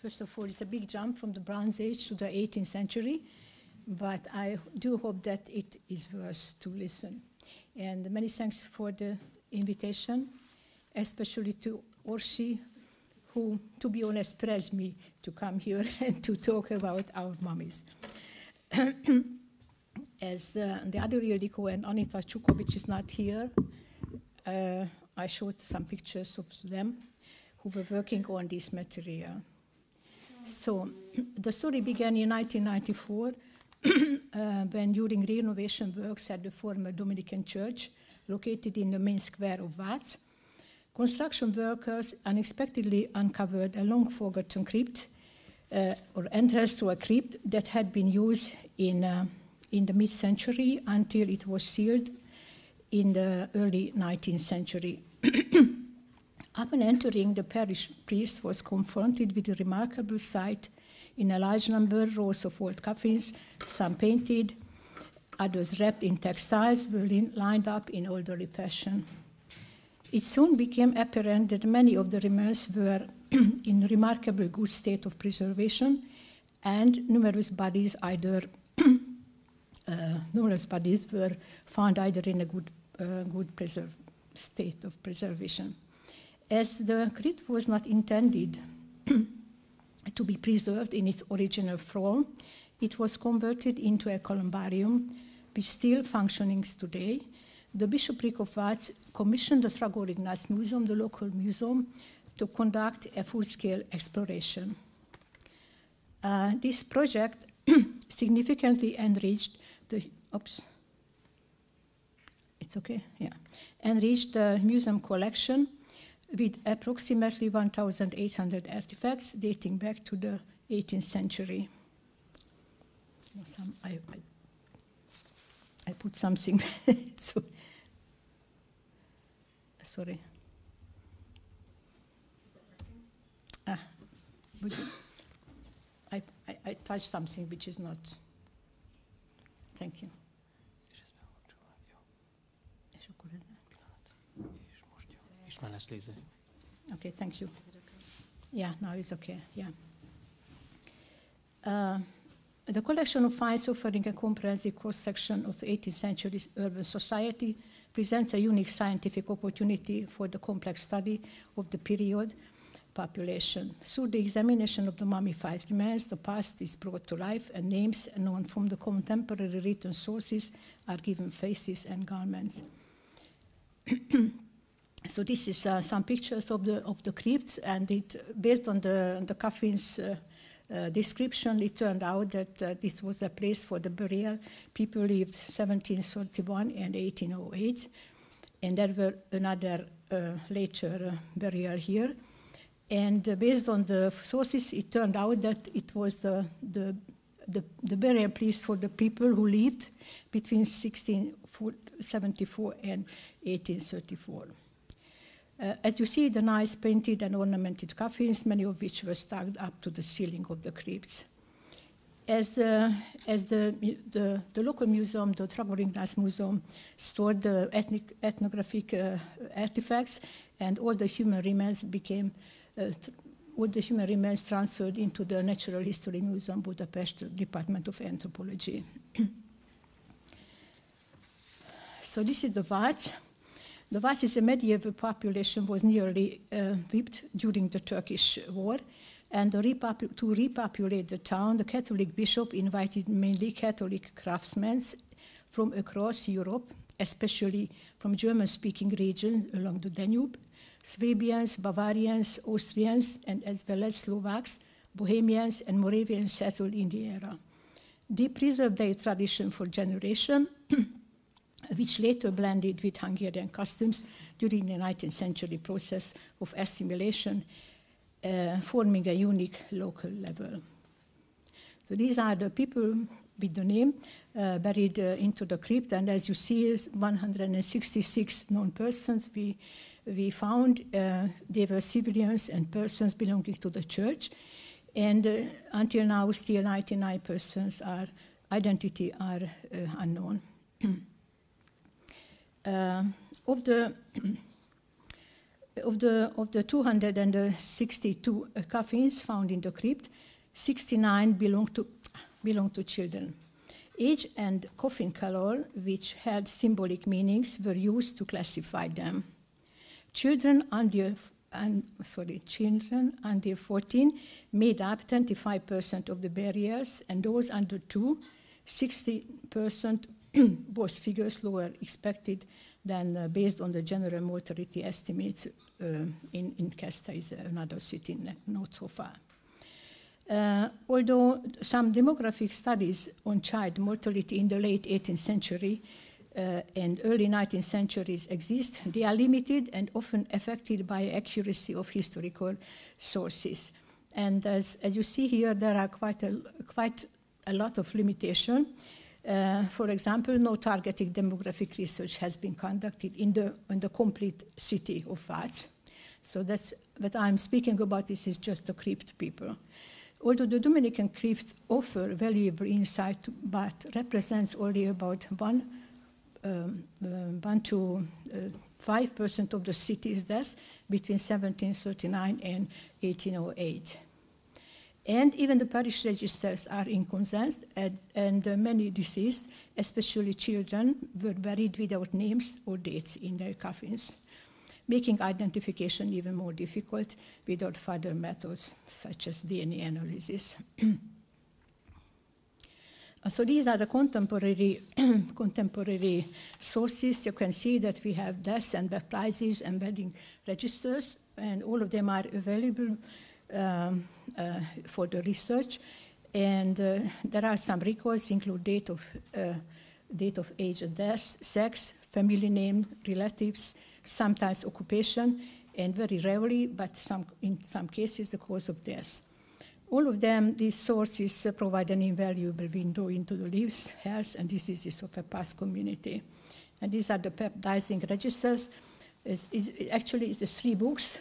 First of all, it's a big jump from the Bronze Age to the 18th century, but I do hope that it is worth to listen. And many thanks for the invitation, especially to Orsi, who, to be honest, pressed me to come here and to talk about our mummies. As the other Ildiko and Anita Csukovits is not here, I showed some pictures of them who were working on this material. So the story began in 1994 when during renovation works at the former Dominican church located in the main square of Vác, construction workers unexpectedly uncovered a long-forgotten crypt or entrance to a crypt that had been used in the mid-century until it was sealed in the early 19th century. Upon entering, the parish priest was confronted with a remarkable sight. In a large number, rows of old coffins, some painted, others wrapped in textiles, were lined up in orderly fashion. It soon became apparent that many of the remains were in remarkably good state of preservation, and numerous bodies were found either in a good state of preservation. As the crypt was not intended to be preserved in its original form, it was converted into a columbarium, which still functions today. The bishopric of Vác commissioned the Tragor Ignác Museum, the local museum, to conduct a full-scale exploration. This project significantly enriched the enriched the museum collection with approximately 1,800 artifacts dating back to the 18th century. I put something, so, sorry. I touched something which is not, thank you. Okay, thank you. Yeah, now it's okay, yeah. The collection of finds offering a comprehensive cross-section of the 18th century's urban society presents a unique scientific opportunity for the complex study of the period population. Through the examination of the mummified remains, the past is brought to life, and names known from the contemporary written sources are given faces and garments. So this is some pictures of the crypts, and based on the coffin's description, it turned out that this was a place for the burial. People lived 1731 and 1808, and there were another later burial here. And based on the sources, it turned out that it was the burial place for the people who lived between 1674 and 1834. As you see, the nice painted and ornamented coffins, many of which were stacked up to the ceiling of the crypts. As the local museum, the Tragor Ignác Museum, stored the ethnographic artifacts, and all the human remains transferred into the Natural History Museum, Budapest, Department of Anthropology. So this is the Vác. The Vác is a medieval population, was nearly wiped during the Turkish War, and to repopulate the town, the Catholic bishop invited mainly Catholic craftsmen from across Europe, especially from German-speaking regions along the Danube, Swabians, Bavarians, Austrians, and as well as Slovaks, Bohemians, and Moravians settled in the area. They preserved their tradition for generations, which later blended with Hungarian customs during the 19th century process of assimilation, forming a unique local level. So these are the people with the name buried into the crypt, and as you see, 166 known persons we found. They were civilians and persons belonging to the church, and until now, still 99 persons' identity are unknown. Of the 262 coffins found in the crypt, 69 belong to children. Age and coffin color, which had symbolic meanings, were used to classify them. Children under 14 made up 25% of the burials, and those under 2, 60%. Both figures lower expected than based on the general mortality estimates in Kesta is another city not so far. Although some demographic studies on child mortality in the late 18th century and early 19th centuries exist, they are limited and often affected by accuracy of historical sources. And as you see here, there are quite a lot of limitation. For example, no targeted demographic research has been conducted in the complete city of Vác. So that's what I'm speaking about. This is just the crypt people. Although the Dominican crypt offer valuable insight, but represents only about 1 to 5% of the city's deaths between 1739 and 1808. And even the parish registers are inconsistent, and many deceased, especially children, were buried without names or dates in their coffins, making identification even more difficult without further methods such as DNA analysis. So these are the contemporary sources. You can see that we have deaths and baptizes and wedding registers, and all of them are available for the research, and there are some records include date of age and death, sex, family name, relatives, sometimes occupation, and very rarely, but in some cases, the cause of death. All of them, these sources provide an invaluable window into the lives, health, and diseases of a past community. And these are the baptizing registers. Actually, it's the 3 books.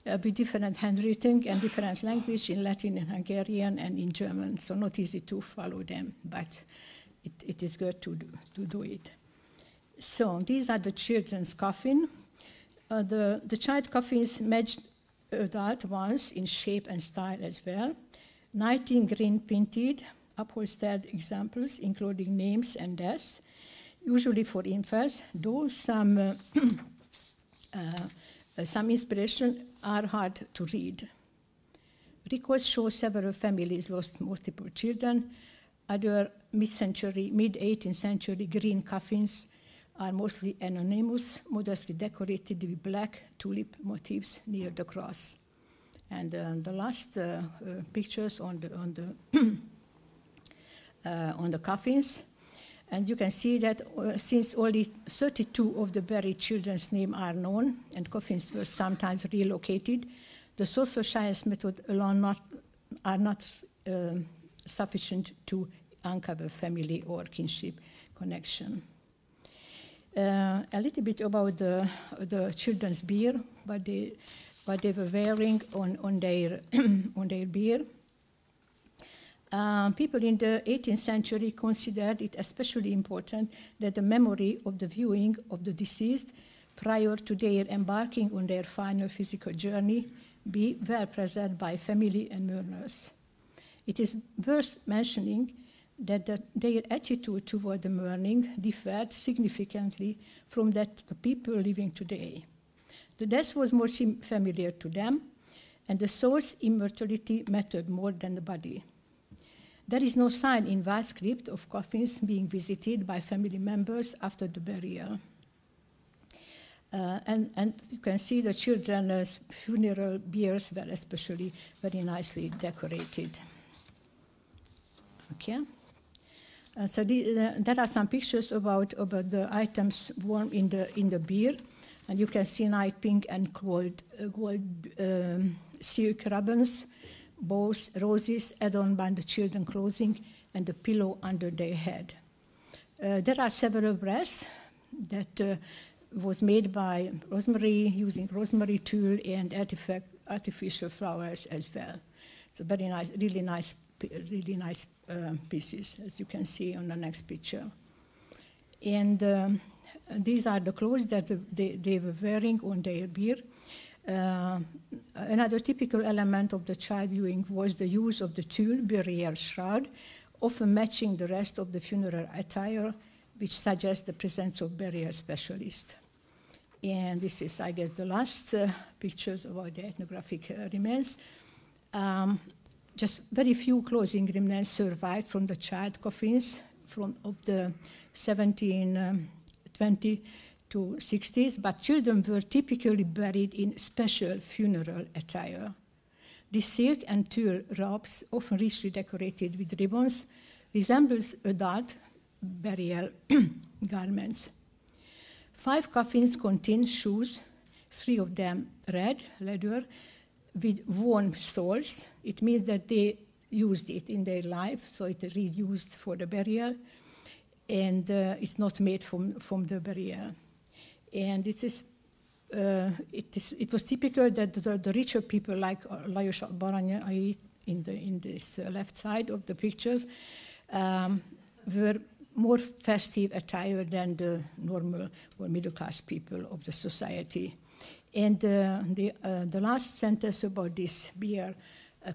With different handwriting and different language in Latin and Hungarian and in German, so not easy to follow them, but it is good to do it. So these are the children's coffin. The child coffins matched adult ones in shape and style as well. 19 green painted, upholstered examples, including names and deaths, usually for infants, though some inspiration are hard to read. Records show several families lost multiple children. Other mid-18th century green coffins are mostly anonymous, modestly decorated with black tulip motifs near the cross. And the last pictures on the coffins. And you can see that since only 32 of the buried children's names are known, and coffins were sometimes relocated, the social science method alone are not sufficient to uncover family or kinship connection. A little bit about the children's beard, what they were wearing on their beard. People in the 18th century considered it especially important that the memory of the viewing of the deceased prior to their embarking on their final physical journey be well preserved by family and mourners. It is worth mentioning that their attitude toward the mourning differed significantly from that of the people living today. The death was more familiar to them, and the soul's immortality mattered more than the body. There is no sign in Vác crypt of coffins being visited by family members after the burial. And you can see the children's funeral biers were especially very nicely decorated. Okay. So there are some pictures about the items worn in the bier, and you can see night pink and gold silk ribbons, bows, roses adorned by the children's clothing, and the pillow under their head. There are several wreaths that was made by rosemary, using rosemary tulle and artificial flowers as well. So very nice, really nice pieces, as you can see on the next picture. And these are the clothes that they were wearing on their bier. Another typical element of the child viewing was the use of the tulle burial shroud, often matching the rest of the funeral attire, which suggests the presence of burial specialists. And this is, I guess, the last pictures about the ethnographic remains. Just very few clothing remnants survived from the child coffins of the 1720 to 60s, but children were typically buried in special funeral attire. These silk and tulle robes, often richly decorated with ribbons, resembles adult burial garments. 5 coffins contain shoes, 3 of them red, leather, with worn soles. It means that they used it in their life, so it is reused for the burial, and it's not made from the burial. And it was typical that the richer people, like Lajos Baranyai in this left side of the pictures, were more festive attire than the normal or middle-class people of the society. And the last sentence about this beer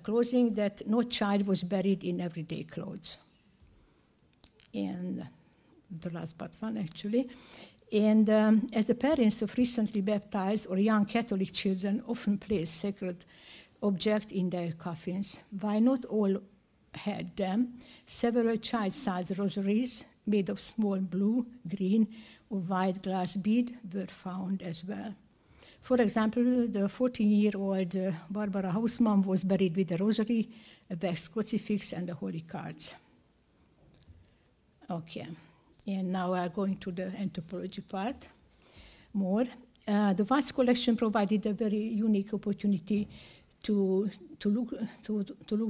clothing, that no child was buried in everyday clothes. And the last but one, actually. And as the parents of recently baptized or young Catholic children often place sacred objects in their coffins, while not all had them, several child-sized rosaries made of small blue, green, or white glass bead were found as well. For example, the 14-year-old Barbara Hausmann was buried with a rosary, a wax crucifix, and the holy cards. Okay, and now we are going to the anthropology part more. The vast collection provided a very unique opportunity to look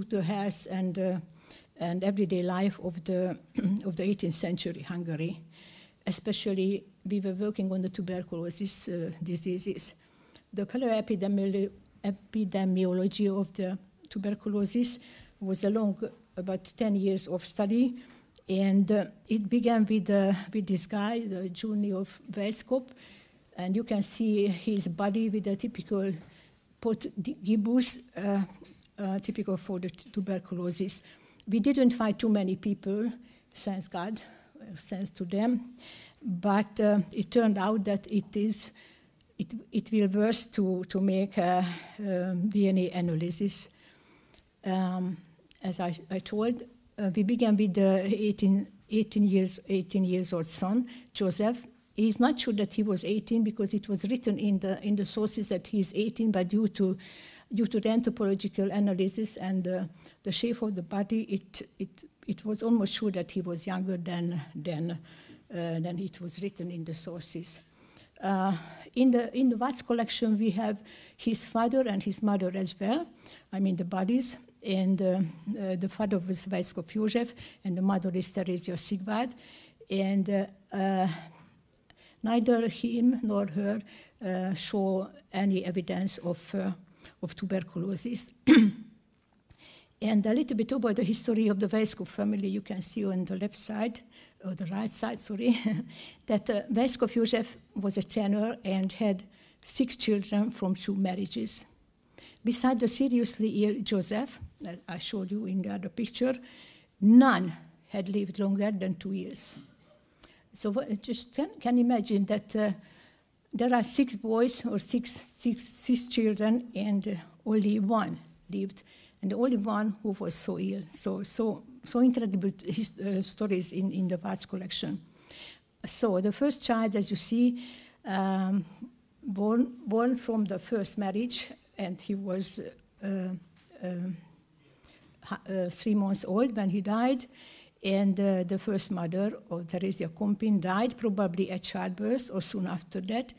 the health and everyday life of the 18th century Hungary. Especially, we were working on the tuberculosis diseases. The paleoepidemiology of the tuberculosis was a long, about 10 years of study, and it began with this guy, the journey of Weiskopf, and you can see his body with a typical pot gibbous, typical for the tuberculosis. We didn't find too many people, thanks God, thanks to them, but it turned out that it will worse to make DNA analysis. As I told, we began with the 18 years old son, József. He's not sure that he was 18 because it was written in the sources that he's 18, but due to the anthropological analysis and the shape of the body, it was almost sure that he was younger than it was written in the sources. In the Watts collection, we have his father and his mother as well. I mean the bodies, and the father was Weiskopf József, and the mother is Terézia Szigvád, and neither him nor her show any evidence of tuberculosis. And a little bit about the history of the Weiskopf family, you can see on the left side, or the right side, sorry, that Weiskopf József was a tenor and had 6 children from 2 marriages. Besides the seriously ill József, that I showed you in the other picture, none had lived longer than 2 years. So just can imagine that there are 6 boys or six children, and only one lived, and the only one who was so ill. So incredible stories in the Watts collection. So the first child, as you see, born from the first marriage, and he was 3 months old when he died. And the first mother, or Terézia accompanying, died probably at childbirth or soon after that.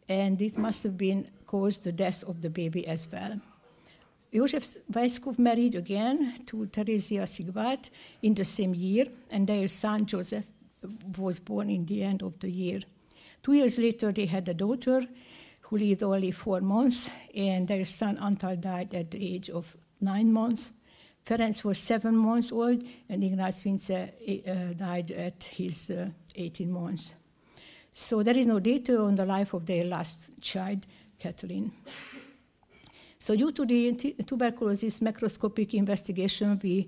And it must have been caused the death of the baby as well. József Weiskopf married again to Terézia Szigvád in the same year, and their son József was born in the end of the year. 2 years later, they had a daughter who lived only 4 months, and their son Antal died at the age of 9 months. Ferenc was 7 months old, and Ignác Vince died at his 18 months. So there is no data on the life of their last child, Kathleen. So due to the tuberculosis macroscopic investigation, we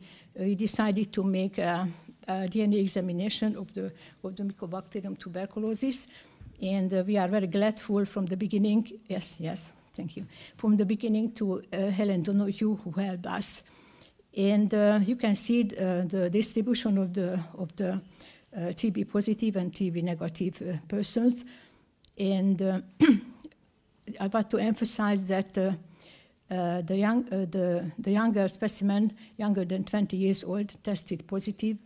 decided to make a DNA examination of the Mycobacterium tuberculosis. And we are very grateful from the beginning, yes, thank you, from the beginning to Helen Donoghue, who helped us. And you can see the distribution of the TB positive and TB negative persons. And I want to emphasize that the younger specimen, younger than 20 years old, tested positive,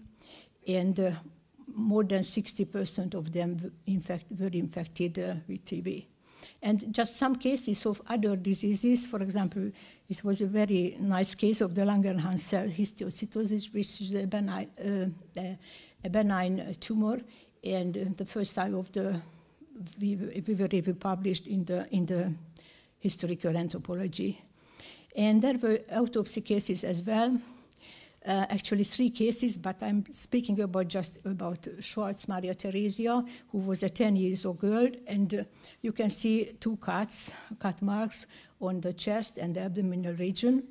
and more than 60% of them were infected with TB. And just some cases of other diseases, for example, it was a very nice case of the Langerhans cell histiocytosis, which is a benign tumor, and the first time of we were even published in the historical anthropology. And there were autopsy cases as well. Actually 3 cases, but I'm speaking about Schwartz Maria Theresia, who was a 10-year-old girl, and you can see 2 cut marks on the chest and the abdominal region.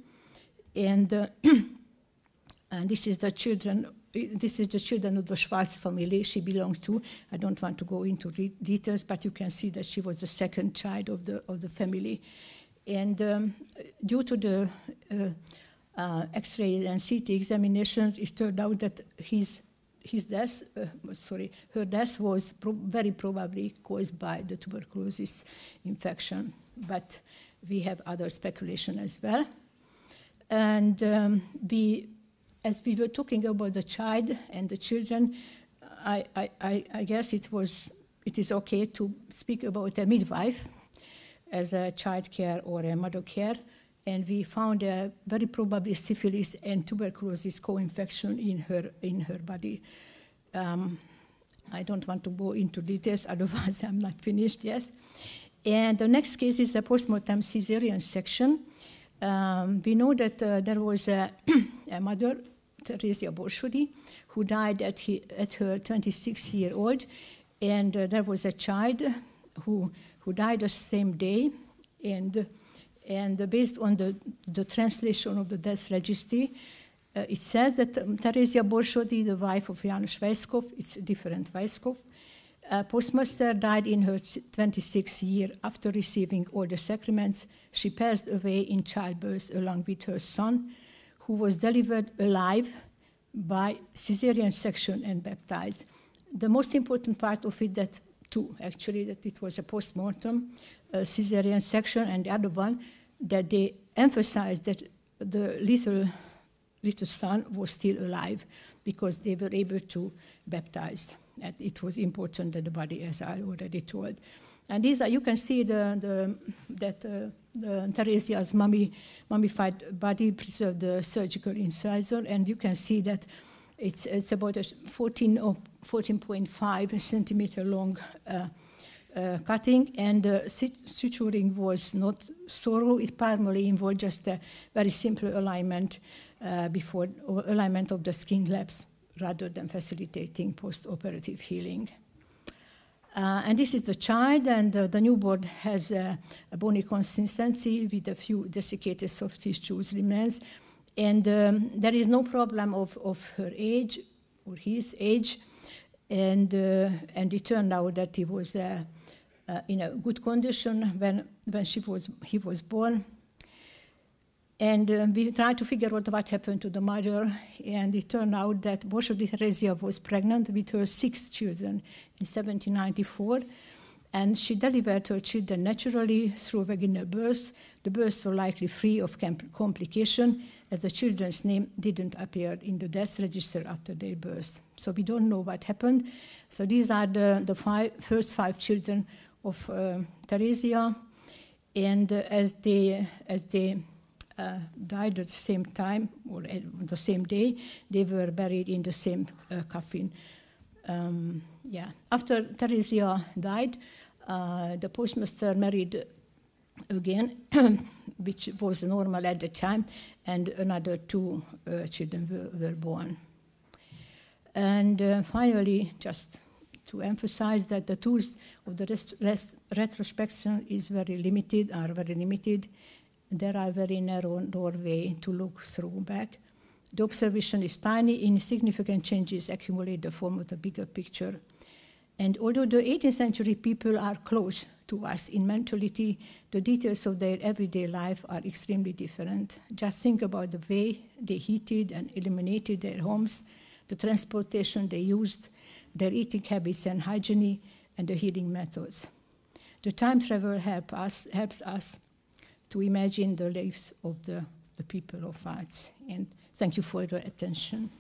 And this is the children. This is the children of the Schwartz family she belonged to. I don't want to go into details, but you can see that she was the second child of the family. And due to the X-ray and CT examinations, it turned out that her death was very probably caused by the tuberculosis infection. But we have other speculation as well. And as we were talking about the child and the children, I guess it is okay to speak about a midwife as a child care or a mother care. And we found a very probably syphilis and tuberculosis co-infection in her body. I don't want to go into details, otherwise I'm not finished, yes. And the next case is a postmortem caesarean section. We know that there was a mother, Theresia Borsodi, who died at her 26-year-old, and there was a child who died the same day, and based on the translation of the death registry, it says that Theresia Borsodi, the wife of János Weisskopf, it's a different Weisskopf, postmaster, died in her 26th year after receiving all the sacraments. She passed away in childbirth along with her son, who was delivered alive by caesarean section and baptized. The most important part of it, that it was a post-mortem caesarean section, and the other one, that they emphasized that the little son was still alive because they were able to baptize. And it was important that the body, as I already told. And these are, you can see that Theresia's mummified body preserved the surgical incisor, and you can see that it's about a 14 or 14.5 centimeter long cutting, and suturing was not thorough. It primarily involved just a very simple alignment alignment of the skin labs rather than facilitating post-operative healing. And this is the child, and the newborn has a bony consistency with a few desiccated soft tissues remains, and there is no problem of her age or his age, and it turned out that he was in a good condition when he was born. And we tried to figure out what happened to the mother, and it turned out that Borsodi Theresia was pregnant with her 6 children in 1794, and she delivered her children naturally through vaginal birth. The births were likely free of complication, as the children's name didn't appear in the death register after their birth. So we don't know what happened. So these are the first 5 children of Theresia, and as they died at the same time, or the same day, they were buried in the same coffin. After Theresia died, the postmaster married again, which was normal at the time, and another 2 children were born. And finally, just to emphasize that the tools of the retrospection are very limited. there are very narrow doorway to look through back. The observation is tiny, insignificant changes accumulate the form of the bigger picture. And although the 18th century people are close to us in mentality, the details of their everyday life are extremely different. Just think about the way they heated and illuminated their homes, the transportation they used, their eating habits and hygiene, and the healing methods. The time travel helps us to imagine the lives of the people of arts. And thank you for your attention.